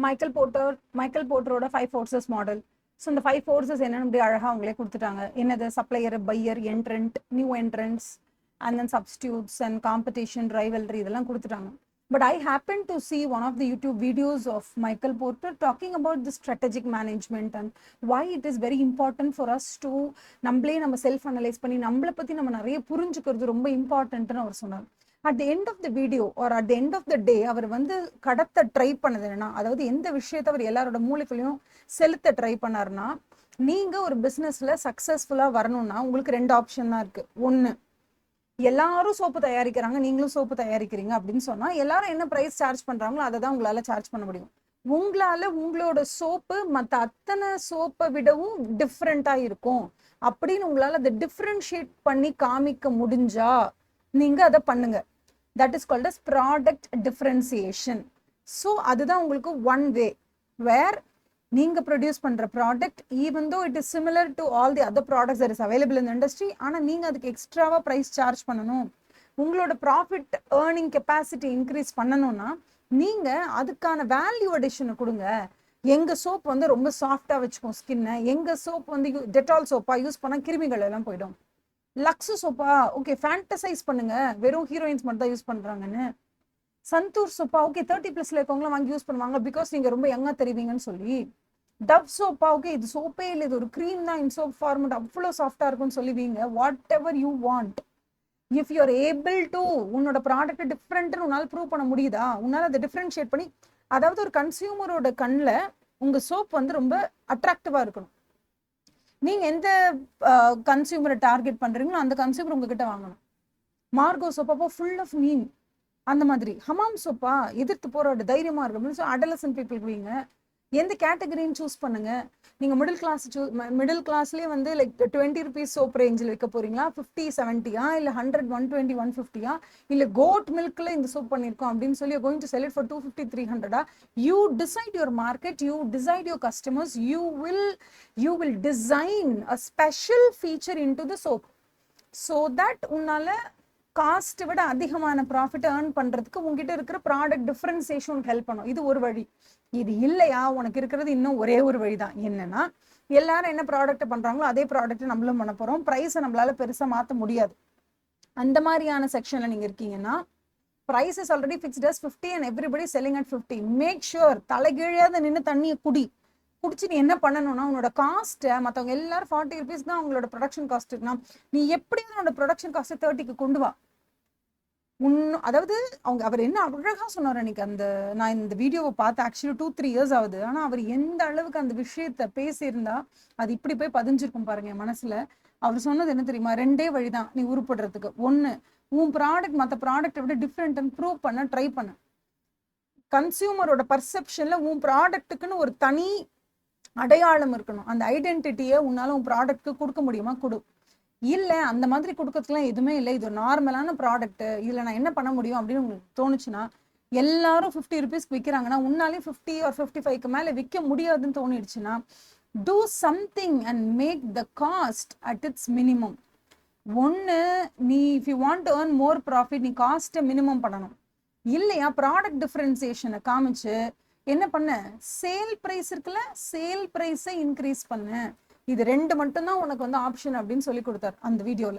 Michael போர்ட்டரோட 5 forces model. So இந்த 5 forces என்னன்னு அப்படி அழகாக அவங்களே கொடுத்துட்டாங்க. என்னது? Supplier, buyer, entrant, new entrants, and then substitutes and competition, rivalry, இதெல்லாம் கொடுத்துட்டாங்க. But I happened to see one of the YouTube videos of Michael Porter talking about the strategic management and why it is very important for us to நம்ம self analyse பண்ணி நம்மளை பற்றி நம்ம நிறைய புரிஞ்சுக்கிறது ரொம்ப இம்பார்ட்டன்ட்னு அவர் சொன்னார். At the end of the video or at the end of the day அவர் கடத்த ட்ரை பண்ணது என்னன்னா, அதாவது எந்த விஷயத்தை அவர் எல்லாரோட மூளைக்குள்ளேயும் செலுத்த ட்ரை பண்ணாருன்னா, நீங்கள் ஒரு பிஸ்னஸில் சக்ஸஸ்ஃபுல்லாக வரணும்னா உங்களுக்கு 2 ஆப்ஷன் தான் இருக்குது. ஒன்று, எல்லாரும் சோப்பு தயாரிக்கிறாங்க, நீங்களும் சோப்பு தயாரிக்கிறீங்க அப்படின்னு சொன்னா எல்லாரும் என்ன பிரைஸ் சார்ஜ் பண்றாங்களோ அதை தான் உங்களால சார்ஜ் பண்ண முடியும். உங்களால உங்களோட சோப்பு மற்ற அத்தனை சோப்பை விடவும் டிஃப்ரெண்டா இருக்கும் அப்படின்னு உங்களால அதை டிஃப்ரென்ஷியேட் பண்ணி காமிக்க முடிஞ்சா நீங்க அதை பண்ணுங்க. That is called as product differentiation. So அதுதான் உங்களுக்கு ஒன் வே வேர் நீங்க ப்ரொடியூஸ் பண்ற product even though it is similar to all the other products that is available in industry, ஆனால் நீங்க அதுக்கு எக்ஸ்ட்ராவா ப்ரைஸ் சார்ஜ் பண்ணணும். உங்களோட ப்ராஃபிட் ஏர்னிங் கெப்பாசிட்டி இன்க்ரீஸ் பண்ணணும்னா நீங்க அதுக்கான வேல்யூ அடிஷனை கொடுங்க. எங்க சோப் ரொம்ப சாஃப்டா வச்சுக்கும் ஸ்கின்னை, எங்க சோப் டெட்டால் சோப்பா யூஸ் பண்ணா கிருமிகள் எல்லாம் போயிடும். லக்ஸு சோப்பா ஓகே ஃபேண்டசைஸ் பண்ணுங்க, வெறும் ஹீரோயின்ஸ் மட்டும் தான் யூஸ் பண்றாங்கன்னு. சந்தூர் சோப்பா ஓகே 30+ இருக்கவங்களாம் வாங்கி யூஸ் பண்ணுவாங்க பிகாஸ் நீங்க ரொம்ப யங்கா தெரிவிங்கன்னு சொல்லி. டவ் சோப்பா ஓகே இது சோப்பே இல்லை, இது ஒரு க்ரீம் தான், இன் சோப் ஃபார்மட் அவ்வளோ சாஃப்டா இருக்கும்னு சொல்லுவீங்க. What ever you want, if you are able to உன்னோட ப்ராடக்ட் டிஃப்ரெண்ட்னு உன்னால ப்ரூவ் பண்ண முடியுதா, உன்னால அதை டிஃப்ரென்ஷியேட் பண்ணி, அதாவது ஒரு கன்சியூமரோட கண்ணில் உங்க சோப் ரொம்ப அட்ராக்டிவா இருக்கணும். நீங்க எந்த கன்சியூமரை டார்கெட் பண்றீங்களோ அந்த கன்சியூமர் உங்ககிட்ட வாங்கணும். மார்கோ சோப்பா ஃபுல் ஆஃப் மீன், அந்த மாதிரி. ஹமாம் சோப்பா எதிர்த்து போராட தைரியமா இருக்கும். ஸோ அடலசன் பீப்புளுக்கு வீங்க எந்த கேட்டகரின்னு சூஸ் பண்ணுங்க. நீங்க மிடில் கிளாஸ்லயே லைக் 20 rupees சோப் ரேஞ்சில் வைக்க போறீங்களா, 50, 70 இல்ல 100, 120, 150 இல்ல கோட் மில்க்ல இந்த சோப் பண்ணிருக்கோம் அப்படின்னு சொல்லி going to sell it for 250, 300. You decide your market, you decide your customers, you will design a special feature into the soap so that உன்னால காஸ்ட் விட அதிகமான ப்ராஃபிட் ஏர்ன் பண்றதுக்கு உங்ககிட்ட இருக்கிற ப்ராடக்ட் டிஃபரன்சியேஷன் ஹெல்ப் பண்ணும். இது ஒரு வழி. இது இல்லையா, உனக்கு இருக்கிறது இன்னும் ஒரே ஒரு வழி தான். என்னன்னா, எல்லாரும் என்ன ப்ராடக்ட் பண்றாங்களோ அதே ப்ராடக்ட் நம்மளும் பண்ண போறோம். ப்ரைஸை நம்மளால பெருசா மாற்ற முடியாது. அந்த மாதிரியான செக்ஷன்ல நீங்க இருக்கீங்கன்னா, price is already fixed as 50 and everybody is selling at 50. Make sure தலைகீழாத நின்று தண்ணியை குடிச்சு நீ என்ன பண்ணணும்னா, உன்னோட காஸ்ட்டை மற்றவங்க எல்லாரும் 40 rupees தான் அவங்களோட ப்ரொடக்ஷன் காஸ்ட் இருக்குன்னா, நீ எப்படியும் உன்னோட ப்ரொடக்ஷன் காஸ்ட்டை 30க்கு கொண்டு வா. அதாவது அவர் என்ன அழகா சொன்னார் அன்னைக்கு. நான் இந்த வீடியோவை பார்த்து ஆக்சுவலி 2-3 years ஆகுது. ஆனா அவர் எந்த அளவுக்கு அந்த விஷயத்த பேசியிருந்தா அது இப்படி போய் பதிஞ்சிருக்கும் பாருங்க என் மனசுல. அவர் சொன்னது என்ன தெரியுமா, 2 வழிதான் நீ உருப்படுறதுக்கு. ஒண்ணு, உன் ப்ராடக்ட் மற்ற ப்ராடக்டை விட டிஃப்ரெண்ட் ப்ரூவ் பண்ண ட்ரை பண்ண. கன்சியூமரோட பர்செப்ஷன்ல உன் ப்ராடக்ட்டுக்குன்னு ஒரு தனி அடையாளம் இருக்கணும். அந்த ஐடென்டிட்டியை உன்னால உன் ப்ராடக்ட்க்கு கொடுக்க முடியுமா, கொடு. இல்லை அந்த மாதிரி கொடுக்கறதுக்குலாம் எதுவுமே இல்லை, இது ஒரு நார்மலான ப்ராடக்ட், இதில் நான் என்ன பண்ண முடியும் அப்படின்னு உங்களுக்கு தோணுச்சுன்னா, எல்லாரும் 50 rupeesக்கு விற்கிறாங்கன்னா உன்னாலே 50 or 55க்கு மேலே விற்க முடியாதுன்னு தோணிடுச்சுன்னா, do something and make the cost at its minimum. ஒன்று, நீ if you want to earn more profit நீ காஸ்ட்டை மினிமம் பண்ணணும். இல்லையா ப்ராடக்ட் டிஃப்ரென்சியேஷனை காமிச்சு என்ன பண்ண, சேல் ப்ரைஸ் இருக்குல்ல, சேல் ப்ரைஸை இன்க்ரீஸ் பண்ணு. இது 2 மட்டும்தான் உனக்கு ஆப்ஷன் அப்படின்னு சொல்லி கொடுத்தாரு அந்த வீடியோல.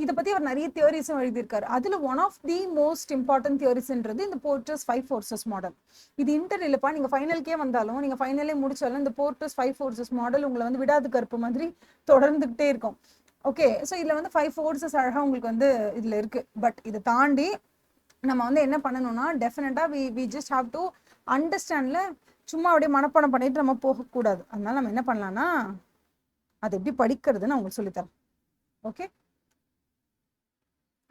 இதை பத்தி அவர் நிறைய தியரிஸும் எழுதியிருக்காரு. அதுல one of the most important தியரிஸ்ன்றது இந்த போர்ட்டர்ஸ் 5 forces மாடல். இது இன்டர்வியூலப்பா நீங்க ஃபைனலுக்கே வந்தாலும், நீங்க ஃபைனலே முடிச்சாலும் இந்த போர்ட்டர்ஸ் 5 forces மாடல் உங்களை விடாது கருப்பு மாதிரி தொடர்ந்துகிட்டே இருக்கும். ஓகே, ஸோ இதுல 5 forces அழகா உங்களுக்கு இதுல இருக்கு. பட் இதை தாண்டி நம்ம என்ன பண்ணணும்னா, டெஃபினட்டா வி ஜஸ்ட் ஹாவ் டு அண்டர்ஸ்டாண்ட்ல சும்மா அப்படியே மனப்பாடம் பண்ணிட்டு நம்ம போகக்கூடாது. அதனால நம்ம என்ன பண்ணலாம்னா, அது எப்படி படிக்கிறதுன்னு உங்களுக்கு சொல்லித்தரேன். ஓகே,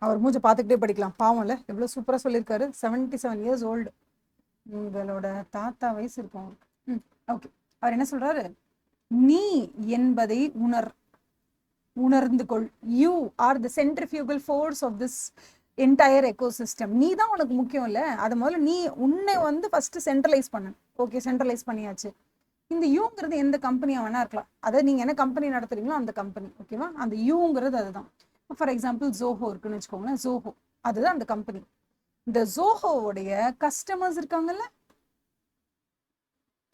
அவர் மூஞ்ச பார்த்துக்கிட்டே படிக்கலாம். பாவம் இல்லை, எவ்வளோ சூப்பராக சொல்லியிருக்காரு. 77 years ஓல்டு, உங்களோட தாத்தா வயசு இருக்கும் அவருக்கு. ஓகே, அவர் என்ன சொல்றாரு, நீ என்பதை உணர்ந்து கொள். You are the centrifugal force of this entire ecosystem. நீ தான் உனக்கு முக்கியம் இல்லை. அது முதல்ல நீ உன்னை ஃபர்ஸ்ட் சென்ட்ரலைஸ் பண்ணு. ஓகே, சென்ட்ரலைஸ் பண்ணியாச்சு. இந்த யூங்கிறது எந்த கம்பெனியா வேணா இருக்கலாம். அதாவது நீங்க என்ன கம்பெனி நடத்துறீங்களோ அந்த கம்பெனி. ஓகேவா, அந்த யூங்கிறது அதுதான். ஃபார் எக்ஸாம்பிள் ஜோஹோ இருக்குன்னு வச்சுக்கோங்களேன். ஜோஹோ அதுதான் அந்த கம்பெனி. இந்த ஜோஹோவுடைய கஸ்டமர்ஸ் இருக்காங்கல்ல,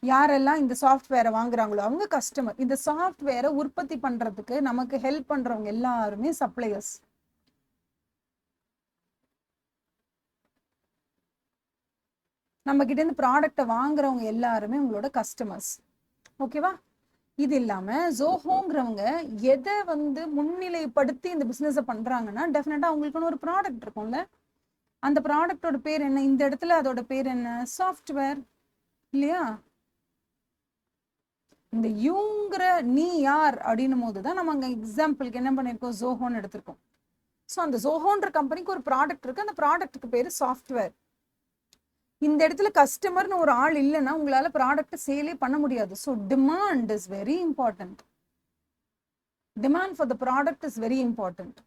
யாரெல்லாம் இந்த சாஃப்ட்வேரை வாங்குறாங்களோ அவங்க கஸ்டமர். இந்த சாஃப்ட்வேரை உற்பத்தி பண்றதுக்கு நமக்கு ஹெல்ப் பண்றவங்க எல்லாருமே சப்ளையர்ஸ். நம்ம கிட்ட இருந்து ப்ராடக்டை வாங்குறவங்க எல்லாருமே உங்களோட கஸ்டமர்ஸ். ஓகேவா? இது இல்லாம ஜோஹோங்கிறவங்க எதை முன்னிலைப்படுத்தி இந்த பிசினஸ் பண்றாங்கன்னா, டெஃபினட்டா அவங்களுக்குன்னு ஒரு ப்ராடக்ட் இருக்கும்ல. அந்த ப்ராடக்டோட பேர் என்ன? இந்த இடத்துல அதோட பேர் என்ன? சாஃப்ட்வேர் இல்லையா? இந்த யூங்கிற நீ யார் அப்படின்னும் போதுதான் நம்ம அங்க எக்ஸாம்பிளுக்கு என்ன பண்ணிருக்கோம்? ஜோஹோன்னு எடுத்திருக்கோம். ஸோ அந்த ஜோஹோன்ற கம்பெனிக்கு ஒரு ப்ராடக்ட் இருக்கு. அந்த ப்ராடக்ட்டுக்கு பேரு சாஃப்ட்வேர். இந்த இடத்துல கஸ்டமர்னு ஒரு ஆள் இல்லைன்னா உங்களால ப்ராடக்ட் சேலே பண்ண முடியாது. So demand is very important. Demand for the product is very important.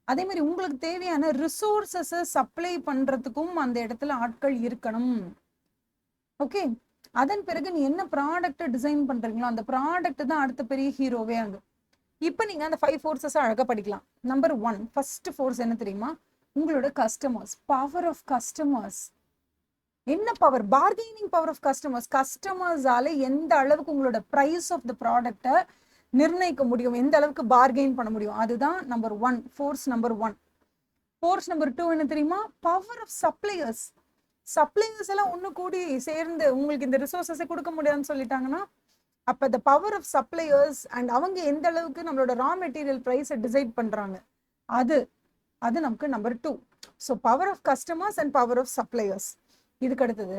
அதே மாதிரி உங்களுக்கு தேவையான ரிசோர்சஸை சப்ளை பண்றதுக்கும் அந்த இடத்துல ஆட்கள் இருக்கணும். ஓகே, அதன் பிறகு நீ என்ன ப்ராடக்ட் டிசைன் பண்றீங்களோ அந்த ப்ராடக்ட் தான் அடுத்த பெரிய ஹீரோவே அங்க. இப்போ நீங்க அந்த 5 ஃபோர்ஸஸ் அழகா படிக்கலாம். நம்பர் 1 ஃபர்ஸ்ட் ஃபோர்ஸ் என்ன தெரியுமா? உங்களோட கஸ்டமர்ஸ். Power of customers. என்ன power? Bargaining power of customers. கஸ்டமர்ஸால எந்த அளவுக்கு உங்களோட பிரைஸ் ஆஃப் த ப்ராடக்டை நிர்ணயிக்க முடியும், எந்த அளவுக்கு பார்கெயின் பண்ண முடியும், அதுதான் number 1, force number 1. Force number 2 என்ன தெரியுமா? Power of suppliers. சப்ளையர்ஸ் எல்லாம் ஒன்று கூடி சேர்ந்து உங்களுக்கு இந்த ரிசோர்ஸஸை கொடுக்க முடியாதுன்னு சொல்லிட்டாங்கன்னா, அப்போ the power of suppliers and அவங்க எந்த அளவுக்கு நம்மளோட ரா மெட்டீரியல் ப்ரைஸை டிசைட் பண்றாங்க, அது நமக்கு number 2. So power of customers and power of suppliers. இதுக்கு அடுத்தது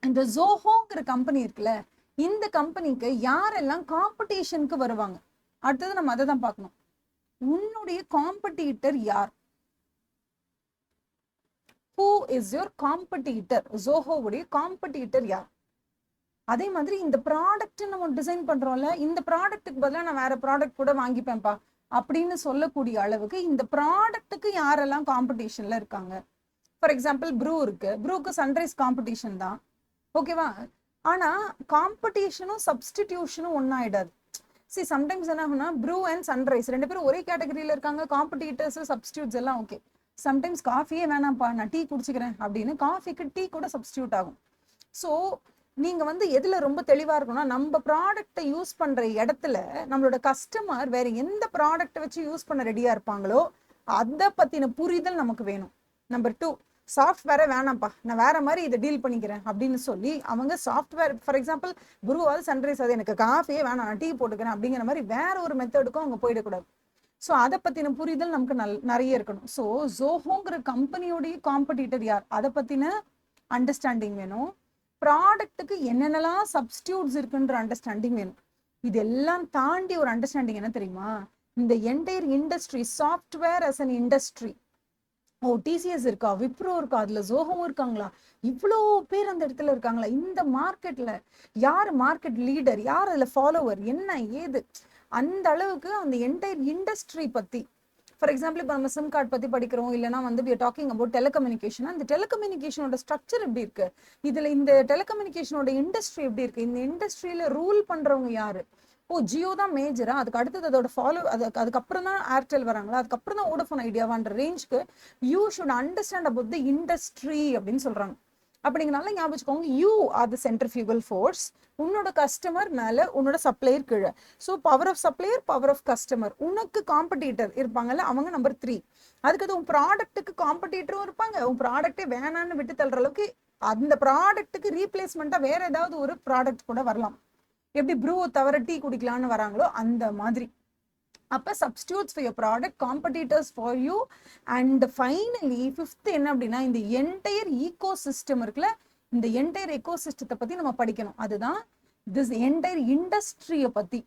இந்த ஜோஹோங்கிற கம்பெனி இருக்குல்ல, இந்த கம்பெனிக்கு யாரெல்லாம் காம்படிஷனுக்கு வருவாங்க, அடுத்தது நம்ம அதை தான் பார்க்கணும். உன்னுடைய காம்படிட்டர் யார்? Who is your competitor? ஜோஹோவுடைய காம்படிட்டர் யார்? அதே மாதிரி இந்த ப்ராடக்ட் நம்ம டிசைன் பண்றோம்ல, இந்த ப்ராடக்ட்டுக்கு பதிலாக நான் வேற ப்ராடக்ட் கூட வாங்கிப்பேன்ப்பா அப்படின்னு சொல்லக்கூடிய அளவுக்கு இந்த ப்ராடக்ட்டுக்கு யாரெல்லாம் காம்படிஷன்ல இருக்காங்க. ஃபார் எக்ஸாம்பிள் ப்ரூ இருக்கு, ப்ரூக்கு சன்ரைஸ் காம்படிஷன் தான். ஓகேவா? ஆனா காம்படிஷனும் சப்ஸ்டிடியூஷனும் ஒன்னாயிடாது. சி சம்டைம்ஸ் என்ன ஆகும்னா, ப்ரூ அண்ட் சன்ரைஸ் ரெண்டு பேரும் ஒரே கேட்டகரியில இருக்காங்க, காம்படிட்டர்ஸ் சப்ஸ்டியூட்ஸ் எல்லாம் ஓகே. சம்டைம்ஸ் காஃபியே வேணாம்ப்பா நான் டீ குடிச்சுக்கிறேன் அப்படின்னு காஃபிக்கு டீ கூட சப்ஸ்டியூட் ஆகும். ஸோ நீங்க எதுல ரொம்ப தெளிவா இருக்கணும்னா, நம்ம ப்ராடக்டை யூஸ் பண்ற இடத்துல நம்மளோட கஸ்டமர் வேற எந்த ப்ராடக்டை வச்சு யூஸ் பண்ண ரெடியா இருப்பாங்களோ அதை பத்தின புரிதல் நமக்கு வேணும். நம்பர் 2, சாஃப்ட்வேரை வேணாம்ப்பா நான் வேற மாதிரி இதை டீல் பண்ணிக்கிறேன் அப்படின்னு சொல்லி அவங்க சாஃப்ட்வேர், ஃபார் எக்ஸாம்பிள் ப்ரூவாவது சன்ரைஸ் அது எனக்கு காஃபியே வேணாம் நான் டீ போட்டுக்கிறேன் அப்படிங்கிற மாதிரி வேற ஒரு மெத்தடுக்கும் அவங்க போயிடக்கூடாது. ஸோ அதை பத்தின புரிதல் நமக்கு நிறைய இருக்கணும். ஸோ ஜோஹோங்கிற கம்பெனியோடைய காம்படிட்டர் யார், அதை பத்தின அண்டர்ஸ்டாண்டிங் வேணும். ப்ராடக்ட்டுக்கு என்னென்னலாம் சப்ஸ்டியூட்ஸ் இருக்குன்ற அண்டர்ஸ்டாண்டிங் வேணும். இதெல்லாம் தாண்டி ஒரு அண்டர்ஸ்டாண்டிங் என்ன தெரியுமா? இந்த entire industry, software as an industry. ஓ டிசிஎஸ் இருக்கா, விப்ரோ இருக்கா, அதுல ஜோஹோவும் இருக்காங்களா, இவ்வளோ பேர் அந்த இடத்துல இருக்காங்களா, இந்த மார்க்கெட்ல யார் மார்க்கெட் லீடர், யார் அதுல ஃபாலோவர், என்ன ஏது, அந்த அளவுக்கு அந்த என்டையர் இண்டஸ்ட்ரி பத்தி. ஃபார் எக்ஸாம்பிள் இப்போ நம்ம சிம் கார்டு பத்தி படிக்கிறோம், இல்லைன்னா we are talking about telecommunication. அந்த டெலிகம்யூனிகேஷனோட ஸ்ட்ரக்சர் எப்படி இருக்கு, இதுல இந்த டெலிகம்யூனிகேஷனோட இண்டஸ்ட்ரி எப்படி இருக்கு, இந்த இண்டஸ்ட்ரியில ரூல் பண்றவங்க யாரு? ஓ ஜியோ தான் மேஜரா, அதுக்கு அடுத்தது அதோட அதுக்கப்புறம் தான் ஏர்டெல் வராங்களா, அதுக்கப்புறம் தான் வோடஃபோன் ஐடியாவான்ற ரேஞ்சுக்கு you should understand about the industry அப்படின்னு சொல்றாங்க. அப்ப நீங்க நல்லா ஞாபகம் வச்சுக்கோங்க, you are the centrifugal force, உன்னோட கஸ்டமர் மேல உன்னோட சப்ளையர் கீழே. So power of supplier, power of customer. உனக்கு காம்படிட்டர் இருப்பாங்கல்ல, அவங்க நம்பர் 3. அதுக்கு உன் ப்ராடக்ட்டுக்கு காம்படிட்டரும் இருப்பாங்க, உன் ப்ராடக்டே வேணான்னு விட்டு தள்ளுற அளவுக்கு அந்த ப்ராடக்ட்டுக்கு ரீப்ளேஸ்மெண்ட்டா வேற ஏதாவது ஒரு ப்ராடக்ட் கூட வரலாம். எப்படி ப்ரூவை தவிர டீ குடிக்கலான்னு வராங்களோ அந்த மாதிரி. அப்ப substitutes for your product, competitors for you, and finally 5th என்ன அப்படின்னா, இந்த என்டையர் ஈகோ சிஸ்டம் இருக்குல்ல, இந்த என்டையர் எக்கோ சிஸ்டத்தை பத்தி நம்ம படிக்கணும். அதுதான் திஸ் என்டையர் இண்டஸ்ட்ரியை பத்தி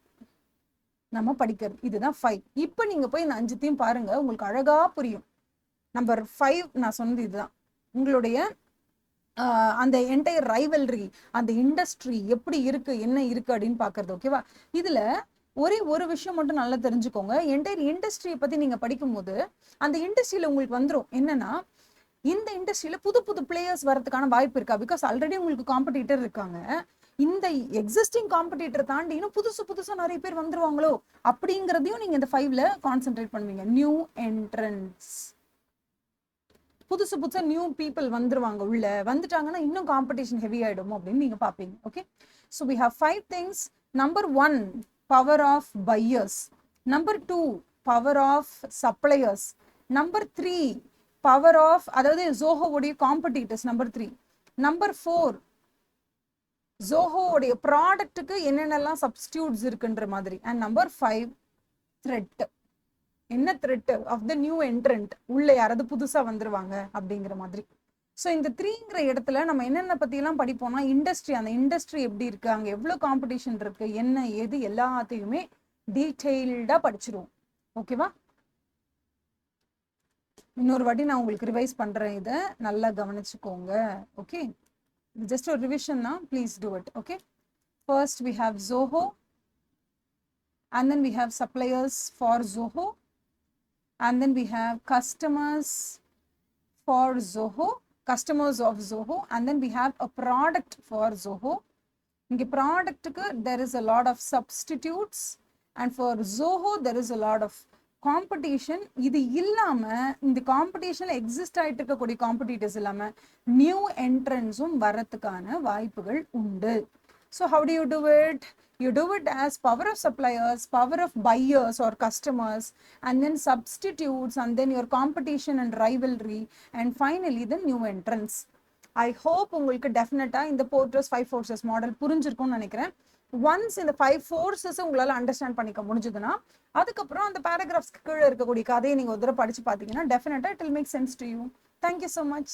நம்ம படிக்கிறது. இதுதான் 5. இப்போ நீங்க போய் இந்த 5த்தையும் பாருங்க, உங்களுக்கு அழகா புரியும். நம்பர் 5 நான் சொன்னது இதுதான், உங்களுடைய அந்த என்டையர் ரைவல்ரி, அந்த இண்டஸ்ட்ரி எப்படி இருக்கு, என்ன இருக்கு அப்படின்னு பாக்குறது. ஓகேவா? இதுல ஒரே ஒரு விஷயம் மட்டும் நல்லா தெரிஞ்சுக்கோங்க, என்டையர் இண்டஸ்ட்ரியை பத்தி நீங்க படிக்கும்போது அந்த இண்டஸ்ட்ரியில உங்களுக்கு வந்துடும் என்னன்னா, இந்த இண்டஸ்ட்ரியில புது புது பிளேயர்ஸ் வரதுக்கான வாய்ப்பு இருக்கா, பிகாஸ் ஆல்ரெடி உங்களுக்கு காம்படிட்டர் இருக்காங்க, இந்த எக்ஸிஸ்டிங் காம்படிட்டர் தாண்டி இன்னும் புதுசா நிறைய பேர் வந்துருவாங்களோ அப்படிங்கிறதையும் நீங்க இந்த 5ல கான்சென்ட்ரேட் பண்ணுவீங்க. New entrance. புதுசு புதுசா நியூ பீப்புள் வந்துருவாங்க, உள்ள வந்துட்டாங்கன்னா இன்னும் காம்படிஷன் ஹெவி ஆயிடும் அப்படின்னு நீங்க பாப்பீங்க. Okay, so we have 5 things. Number 1, power of buyers. Number 2, power of suppliers. Number 3, power of, அதாவது ஜோஹோவுடைய காம்படிட்டர்ஸ். நம்பர் 3. நம்பர் 4, ஜோஹோவுடைய ப்ராடக்ட்டுக்கு என்னென்னலாம் சப்ஸ்டியூட்ஸ் இருக்குன்ற மாதிரி. And number 5, threat. என்ன threat of the new entrant, உள்ள யாராவது புதுசா வந்துருவாங்க அப்படிங்கிற மாதிரி. ஸோ இந்த 3ங்கிற இடத்துல நம்ம என்னென்ன பத்தியெல்லாம் படிப்போம்னா, இண்டஸ்ட்ரி, அந்த இண்டஸ்ட்ரி எப்படி இருக்கு, அங்க எவ்வளவு காம்படிஷன் இருக்கு, என்ன ஏது எல்லாத்தையுமே டீட்டெயில்டா படிச்சிருவோம். ஓகேவா? இன்னொரு வாட்டி நான் உங்களுக்கு ரிவைஸ் பண்றேன், இதை நல்லா கவனிச்சுக்கோங்க. Okay, just a revision now, please do it. Okay, first we have Zoho, and then we have suppliers for Zoho, and then we have customers for Zoho, customers of Zoho, and then we have a product for Zoho. In the product there is a lot of substitutes, and for Zoho there is a lot of competition. இது இல்லாம இந்த காம்படிஷன்ல exist ஆயிட்டு இருக்கக்கூடிய competitors இல்லாம new என்ட்ரன்ஸும் வரதுக்கான வாய்ப்புகள் உண்டு. So how do you do it? You do it as power of suppliers, power of buyers or customers, and then substitutes, and then your competition and rivalry, and finally the new entrants. I hope உங்களுக்கு டெஃபினட்டா இந்த Fortress 5 forces model புரிஞ்சிருக்கும்னு நினைக்கிறேன். Once இந்த 5 forces உங்களால understand பண்ணிக்க முடிஞ்சதுன்னா, அதுக்கப்புறம் அந்த பேராகிராஃப்ஸ்க்கு கீழே இருக்கக்கூடிய கதையை நீங்க ஒரு தடவை படிச்சு பார்த்தீங்கன்னா definitely it will make sense to you. Thank you so much.